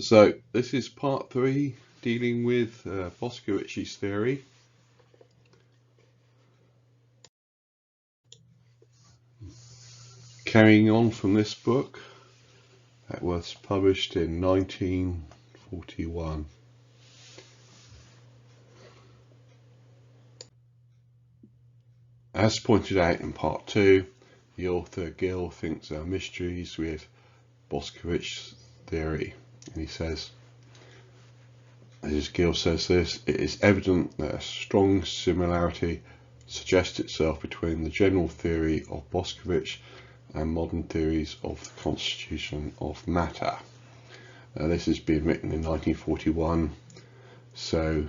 So this is part 3 dealing with Boscovich's theory. Carrying on from this book that was published in 1941. As pointed out in part 2, the author Gill thinks there are mysteries with Boscovich's theory, and he says, as Gill says this, it is evident that a strong similarity suggests itself between the general theory of Boscovich and modern theories of the constitution of matter. This has been written in 1941, so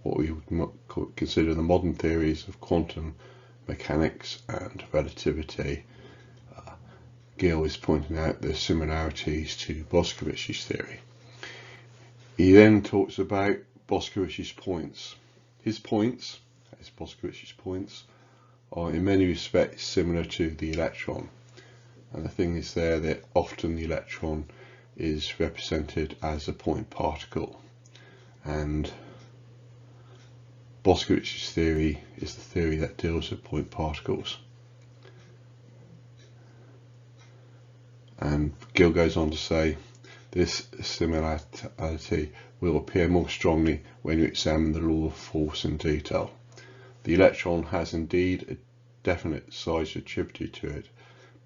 what we would consider the modern theories of quantum mechanics and relativity. Gill is pointing out the similarities to Boscovich's theory. He then talks about Boscovich's points. His points, as Boscovich's points, are in many respects similar to the electron. And the thing is there that often the electron is represented as a point particle. And Boscovich's theory is the theory that deals with point particles. And Gill goes on to say, this similarity will appear more strongly when you examine the law of force in detail. The electron has indeed a definite size attributed to it,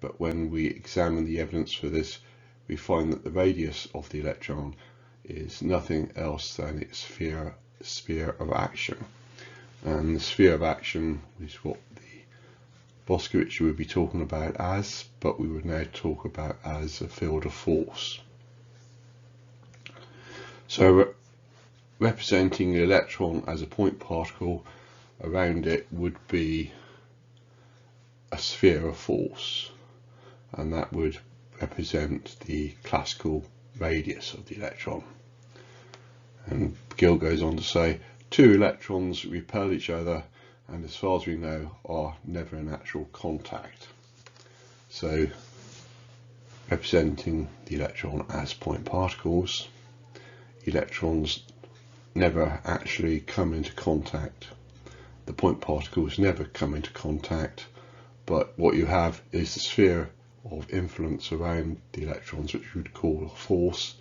but when we examine the evidence for this, we find that the radius of the electron is nothing else than its sphere of action. And the sphere of action is what the Boscovich would be talking about as, but we would now talk about as a field of force. So representing the electron as a point particle, around it would be a sphere of force, and that would represent the classical radius of the electron. And Gill goes on to say, two electrons repel each other and as far as we know are never in actual contact. So representing the electron as point particles, electrons never actually come into contact. The point particles never come into contact, but what you have is the sphere of influence around the electrons, which we would call a force,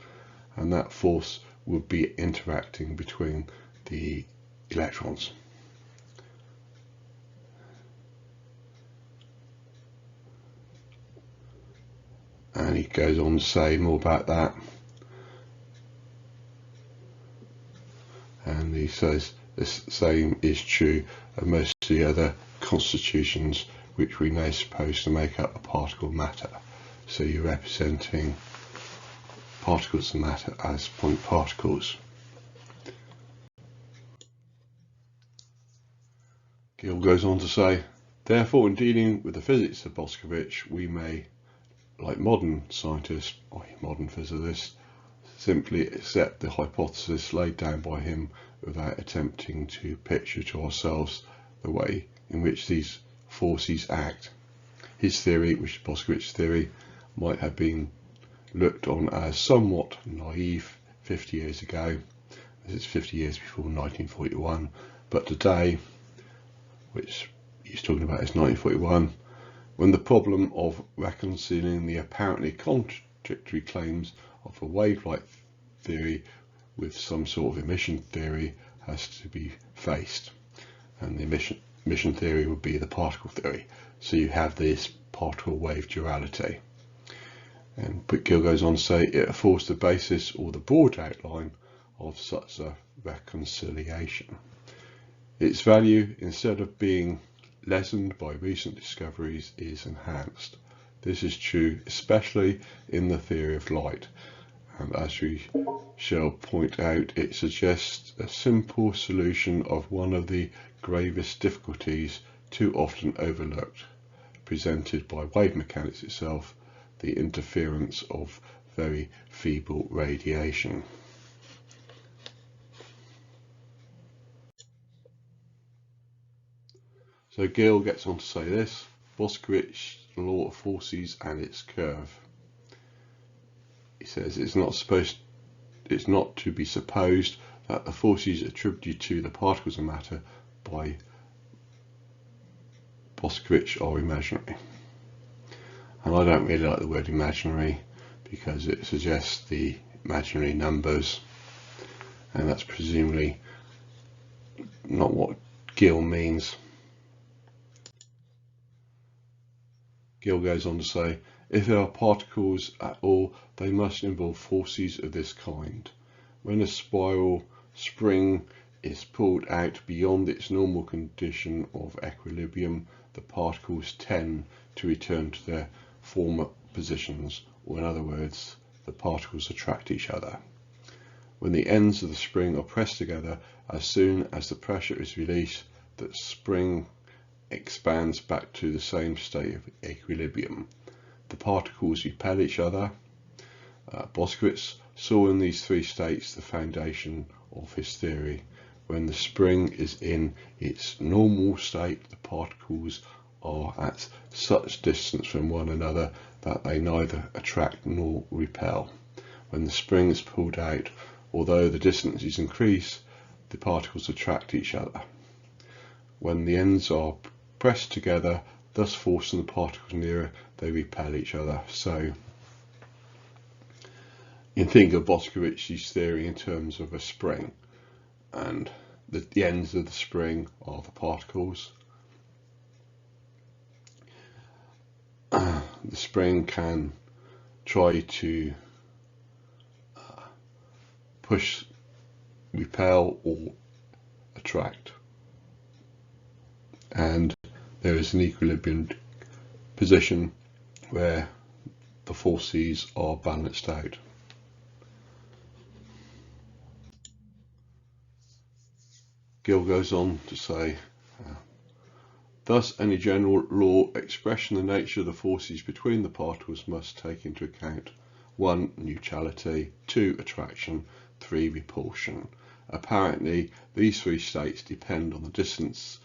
and that force would be interacting between the electrons. And he goes on to say more about that. And he says the same is true of most of the other constitutions which we now suppose to make up a particle matter. So you're representing particles of matter as point particles. Gill goes on to say, therefore in dealing with the physics of Boscovich, we may, like modern scientists, or modern physicists, simply accept the hypothesis laid down by him without attempting to picture to ourselves the way in which these forces act. His theory, which is Boscovich's theory, might have been looked on as somewhat naive 50 years ago. This is 50 years before 1941, but today, which he's talking about is 1941, when the problem of reconciling the apparently contradictory claims of a wave-like theory with some sort of emission theory has to be faced. And the emission theory would be the particle theory. So you have this particle wave duality. And Gill goes on to say it affords the basis or the broad outline of such a reconciliation. Its value, instead of being lessened by recent discoveries, is enhanced. This is true especially in the theory of light, and as we shall point out, it suggests a simple solution of one of the gravest difficulties too often overlooked, presented by wave mechanics itself, the interference of very feeble radiation. So Gill gets on to say this, Boscovich's law of forces and its curve. He says it's not supposed it's not to be supposed that the forces attributed to the particles of matter by Boscovich are imaginary. And I don't really like the word imaginary because it suggests the imaginary numbers, and that's presumably not what Gill means. Gill goes on to say, if there are particles at all, they must involve forces of this kind. When a spiral spring is pulled out beyond its normal condition of equilibrium, the particles tend to return to their former positions, or in other words, the particles attract each other. When the ends of the spring are pressed together, as soon as the pressure is released, the spring expands back to the same state of equilibrium. The particles repel each other. Boscovich saw in these three states the foundation of his theory. When the spring is in its normal state, the particles are at such distance from one another that they neither attract nor repel. When the spring is pulled out, although the distances increase, the particles attract each other. When the ends are pressed together, thus forcing the particles nearer, they repel each other. So you can think of Boscovich's theory in terms of a spring, and the ends of the spring are the particles. The spring can try to push, repel, or attract, and there is an equilibrium position where the forces are balanced out. Gill goes on to say, thus any general law expressing the nature of the forces between the particles must take into account 1. Neutrality, 2. Attraction, 3. Repulsion. Apparently, these three states depend on the distances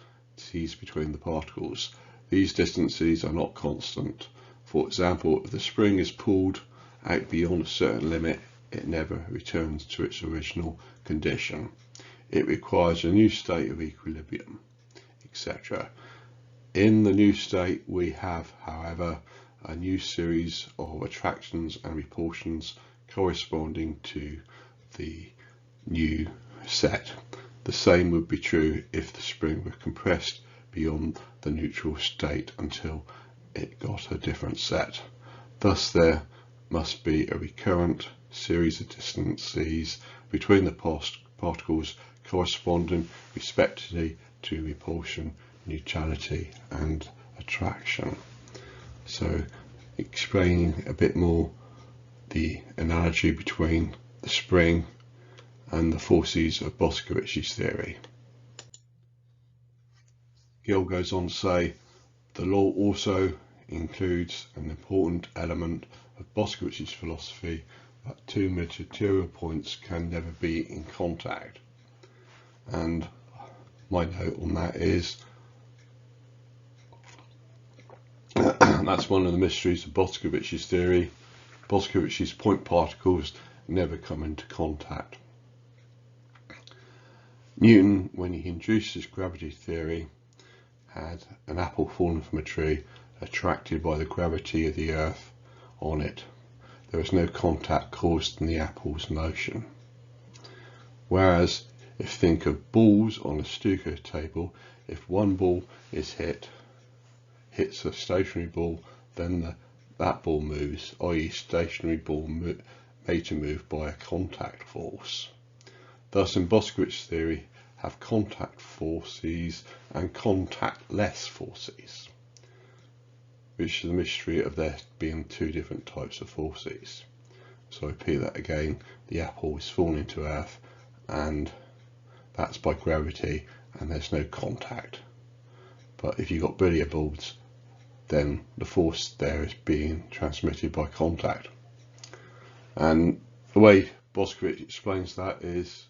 between the particles. These distances are not constant. For example, if the spring is pulled out beyond a certain limit, it never returns to its original condition. It requires a new state of equilibrium, etc. In the new state, we have, however, a new series of attractions and repulsions corresponding to the new set. The same would be true if the spring were compressed beyond the neutral state until it got a different set. Thus there must be a recurrent series of distances between the particles corresponding respectively to repulsion, neutrality and attraction. So explaining a bit more the analogy between the spring and the forces of Boscovich's theory. Gill goes on to say, the law also includes an important element of Boscovich's philosophy that two material points can never be in contact. And my note on that is that's one of the mysteries of Boscovich's theory. Boscovich's point particles never come into contact. Newton, when he introduced his gravity theory, had an apple fallen from a tree attracted by the gravity of the earth on it. There was no contact caused in the apple's motion. Whereas if think of balls on a snooker table, if one ball is hits a stationary ball, then that ball moves, i.e. stationary ball made to move by a contact force. Thus in Boscovich's theory have contact forces and contactless forces, which is the mystery of there being two different types of forces. So I repeat that again, the apple is falling to earth and that's by gravity and there's no contact. But if you've got billiard balls, then the force there is being transmitted by contact. And the way Boscovich explains that is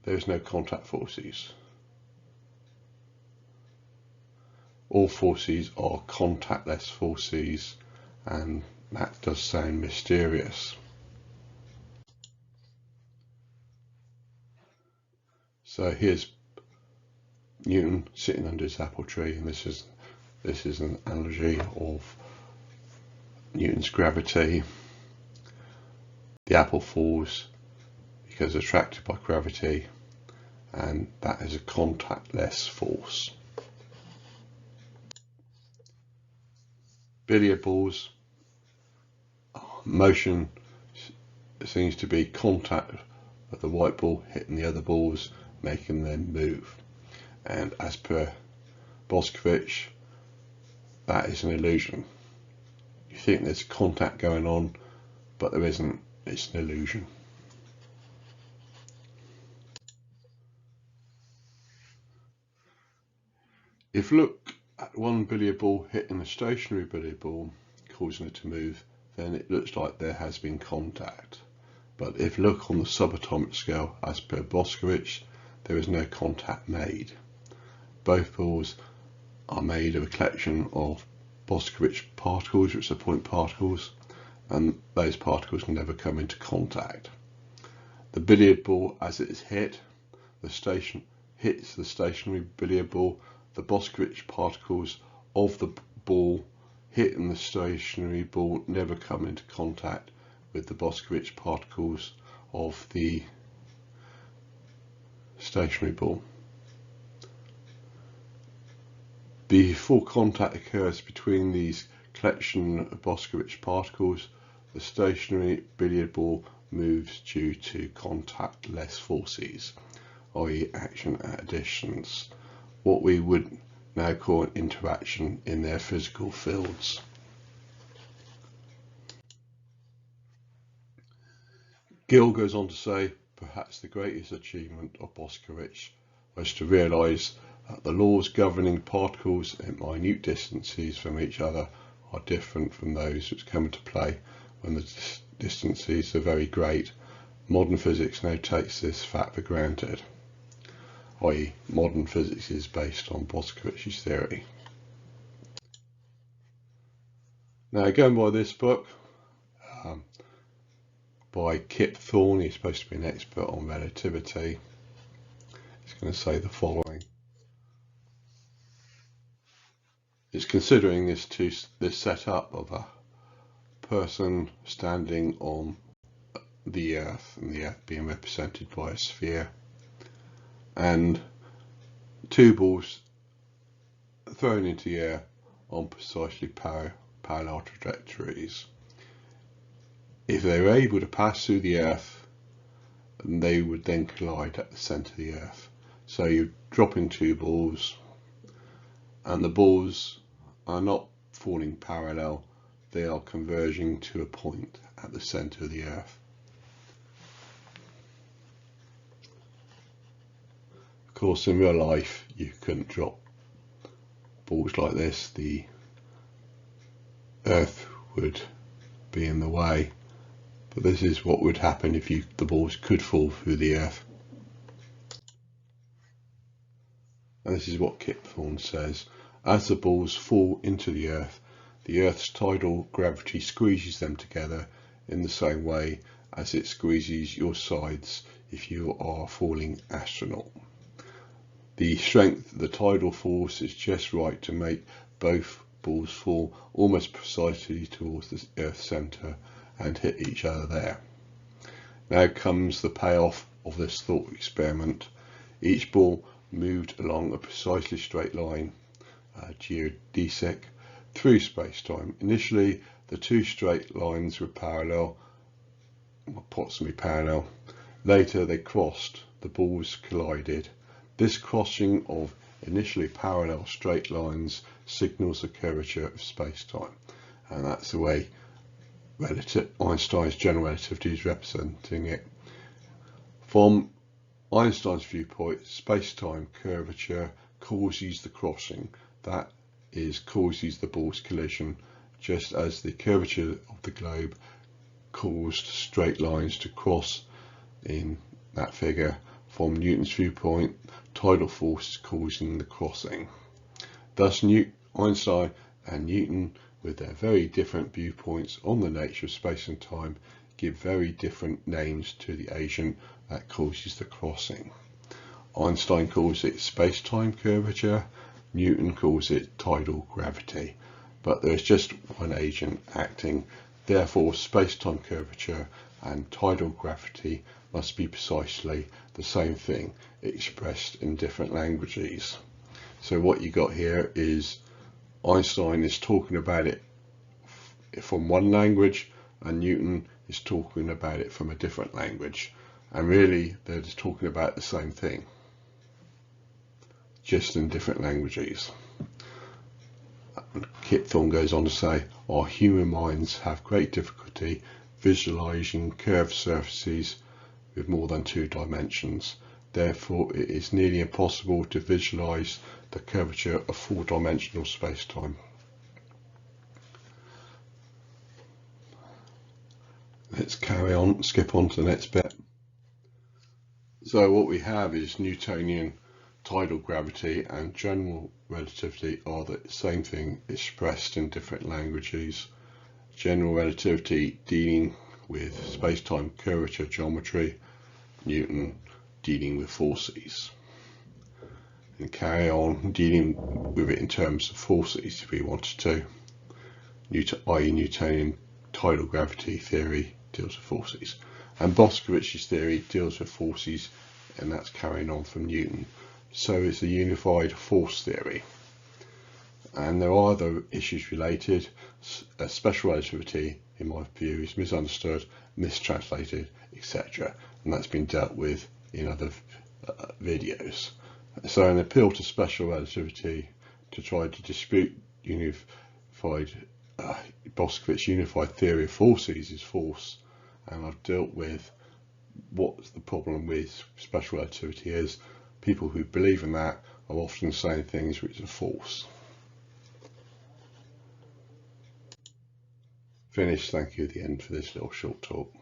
there's no contact forces. All forces are contactless forces, and that does sound mysterious. So here's Newton sitting under his apple tree, and this is an analogy of Newton's gravity. The apple falls because attracted by gravity, and that is a contactless force. Billiard balls, motion seems to be contact of the white ball hitting the other balls, making them move. And as per Boscovich, that is an illusion. You think there's contact going on, but there isn't. It's an illusion. If you look at one billiard ball hitting a stationary billiard ball, causing it to move, then it looks like there has been contact. But if you look on the subatomic scale, as per Boscovich, there is no contact made. Both balls are made of a collection of Boscovich particles, which are point particles, and those particles never come into contact. The billiard ball, as it is hits the stationary billiard ball, the Boscovich particles of the ball hitting the stationary ball never come into contact with the Boscovich particles of the stationary ball. Before contact occurs between these collection of Boscovich particles, the stationary billiard ball moves due to contactless forces, i.e. action at a distance, what we would now call an interaction in their physical fields. Gill goes on to say, perhaps the greatest achievement of Boscovich was to realise that the laws governing particles at minute distances from each other are different from those which come into play when the distances are very great. Modern physics now takes this fact for granted, i.e. modern physics is based on Boscovich's theory. Now, going by this book, by Kip Thorne, he's supposed to be an expert on relativity. He's going to say the following. It's considering this setup of a person standing on the Earth, and the Earth being represented by a sphere, and two balls thrown into the air on precisely parallel trajectories. If they were able to pass through the Earth, they would then collide at the centre of the Earth. So you're dropping two balls, and the balls are not falling parallel, they are converging to a point at the centre of the Earth. Of course, in real life, you couldn't drop balls like this. The Earth would be in the way. But this is what would happen if the balls could fall through the Earth. And this is what Kip Thorne says. As the balls fall into the Earth's tidal gravity squeezes them together in the same way as it squeezes your sides if you are a falling astronaut. The strength of the tidal force is just right to make both balls fall almost precisely towards the Earth's centre and hit each other there. Now comes the payoff of this thought experiment. Each ball moved along a precisely straight line, geodesic, through space-time. Initially, the two straight lines were parallel, approximately parallel. Later, they crossed. The balls collided. This crossing of initially parallel straight lines signals the curvature of space-time, and that's the way Einstein's general relativity is representing it. From Einstein's viewpoint, space-time curvature causes the crossing, that is, causes the ball's collision, just as the curvature of the globe caused straight lines to cross in that figure. From Newton's viewpoint, tidal force is causing the crossing. Thus, Einstein and Newton, with their very different viewpoints on the nature of space and time, give very different names to the agent that causes the crossing. Einstein calls it space-time curvature, Newton calls it tidal gravity, but there's just one agent acting, therefore space-time curvature and tidal gravity must be precisely the same thing, expressed in different languages. So what you got here is Einstein is talking about it from one language and Newton is talking about it from a different language, and really they're just talking about the same thing, just in different languages. Kip Thorne goes on to say, our human minds have great difficulty visualizing curved surfaces with more than 2 dimensions. Therefore, it is nearly impossible to visualize the curvature of 4-dimensional space-time. Let's carry on, skip on to the next bit. So what we have is Newtonian tidal gravity and general relativity are the same thing expressed in different languages. General relativity dealing with space-time curvature geometry, Newton dealing with forces. And carry on dealing with it in terms of forces if we wanted to, i.e. Newtonian tidal gravity theory deals with forces, and Boscovich's theory deals with forces, and that's carrying on from Newton. So is the unified force theory. And there are other issues related. Special relativity, in my view, is misunderstood, mistranslated, etc. And that's been dealt with in other videos. So an appeal to special relativity to try to dispute Boscovich's unified theory of forces is false. And I've dealt with what the problem with special relativity is. People who believe in that are often saying things which are false. Finished. Thank you at the end for this little short talk.